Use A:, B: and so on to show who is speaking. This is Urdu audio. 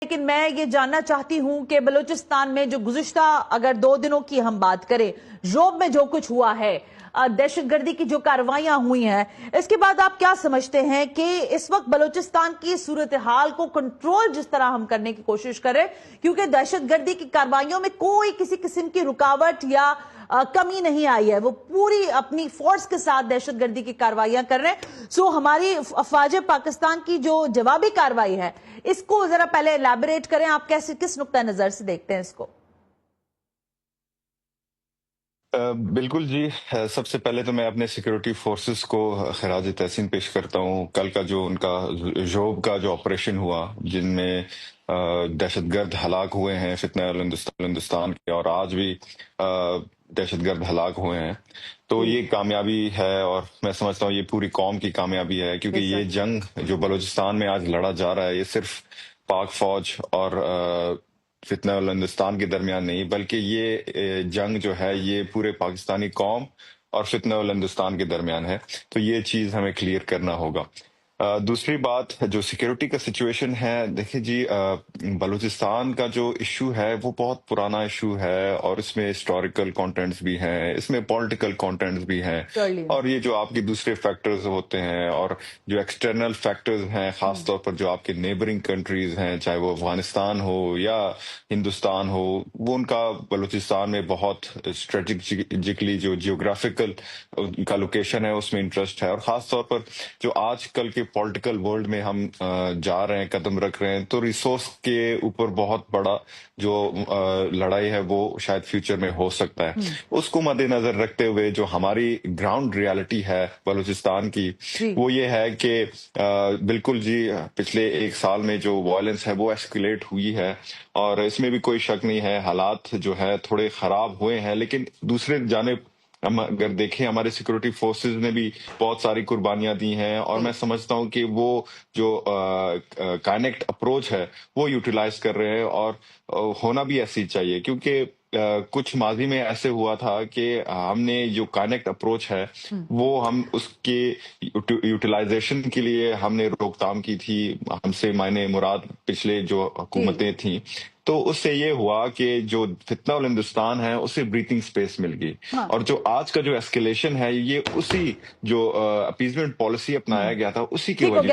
A: لیکن میں یہ جاننا چاہتی ہوں کہ بلوچستان میں جو گزشتہ اگر 2 دنوں کی ہم بات کریں، روب میں جو کچھ ہوا ہے، دہشت گردی کی جو کارروائیاں ہوئی ہیں، اس کے بعد آپ کیا سمجھتے ہیں کہ اس وقت بلوچستان کی صورتحال کو کنٹرول جس طرح ہم کرنے کی کوشش کریں، کیونکہ دہشت گردی کی کارروائیوں میں کوئی کسی قسم کی رکاوٹ یا کمی نہیں آئی ہے، وہ پوری اپنی فورس کے ساتھ دہشت گردی کی کارروائیاں کر رہے ہیں۔ سو ہماری افواج پاکستان کی جو جوابی کارروائی ہے، اس کو ذرا پہلے الیبوریٹ کریں، آپ کس نقطہ نظر سے دیکھتے ہیں اس کو؟
B: بالکل جی، سب سے پہلے تو میں اپنے سیکیورٹی فورسز کو خراج تحسین پیش کرتا ہوں۔ کل کا جو ان کا ژوب کا جو آپریشن ہوا، جن میں دہشت گرد ہلاک ہوئے ہیں فتنہ ہندوستان کے، اور آج بھی دہشت گرد ہلاک ہوئے ہیں، تو یہ کامیابی ہے، اور میں سمجھتا ہوں یہ پوری قوم کی کامیابی ہے، کیونکہ یہ جنگ جو بلوچستان میں آج لڑا جا رہا ہے، یہ صرف پاک فوج اور فتنہ ہندوستان کے درمیان نہیں، بلکہ یہ جنگ جو ہے یہ پورے پاکستانی قوم اور فتنہ ہندوستان کے درمیان ہے۔ تو یہ چیز ہمیں کلیئر کرنا ہوگا۔ دوسری بات، جو سیکیورٹی کا سچویشن ہے، دیکھیں جی، بلوچستان کا جو ایشو ہے وہ بہت پرانا ایشو ہے، اور اس میں ہسٹوریکل کانٹینٹس بھی ہیں، اس میں پولیٹیکل کانٹینٹس بھی ہیں، اور یہ جو آپ کے دوسرے فیکٹرز ہوتے ہیں، اور جو ایکسٹرنل فیکٹرز ہیں، خاص طور پر جو آپ کے نیبرنگ کنٹریز ہیں، چاہے وہ افغانستان ہو یا ہندوستان ہو، وہ ان کا بلوچستان میں بہت اسٹریٹجکلی جو جیوگرافیکل کا لوکیشن ہے اس میں انٹرسٹ ہے، اور خاص طور پر جو آج کل کے پولیٹیکل ورلڈ میں ہم جا رہے ہیں، قدم رکھ رہے ہیں، تو ریسورس کے اوپر بہت بڑا جو لڑائی ہے وہ شاید فیوچر میں ہو سکتا ہے۔ اس کو مد نظر رکھتے ہوئے جو ہماری گراؤنڈ ریالٹی ہے بلوچستان کی، وہ یہ ہے کہ بالکل جی، پچھلے 1 سال میں جو وائلنس ہے وہ ایسکیلیٹ ہوئی ہے، اور اس میں بھی کوئی شک نہیں ہے، حالات جو ہے تھوڑے خراب ہوئے ہیں، لیکن دوسرے جانب ہم اگر دیکھیں، ہمارے سیکورٹی فورسز نے بھی بہت ساری قربانیاں دی ہیں، اور میں سمجھتا ہوں کہ وہ جو کائنیکٹ اپروچ ہے وہ یوٹیلائز کر رہے ہیں، اور ہونا بھی ایسی چاہیے، کیونکہ کچھ ماضی میں ایسے ہوا تھا کہ ہم نے جو کائنیکٹ اپروچ ہے وہ ہم اس کے یوٹیلائزیشن کے لیے ہم نے روک تھام کی تھی، ہم سے معنی مراد پچھلے جو حکومتیں تھیں، تو اس سے یہ ہوا کہ جو فتنہ ہندوستان ہے اسے بریتنگ سپیس مل گئی، اور جو آج کا جو ایسکیلیشن ہے یہ اسی جو اپیزمنٹ پالیسی اپنایا گیا تھا اسی کی وجہ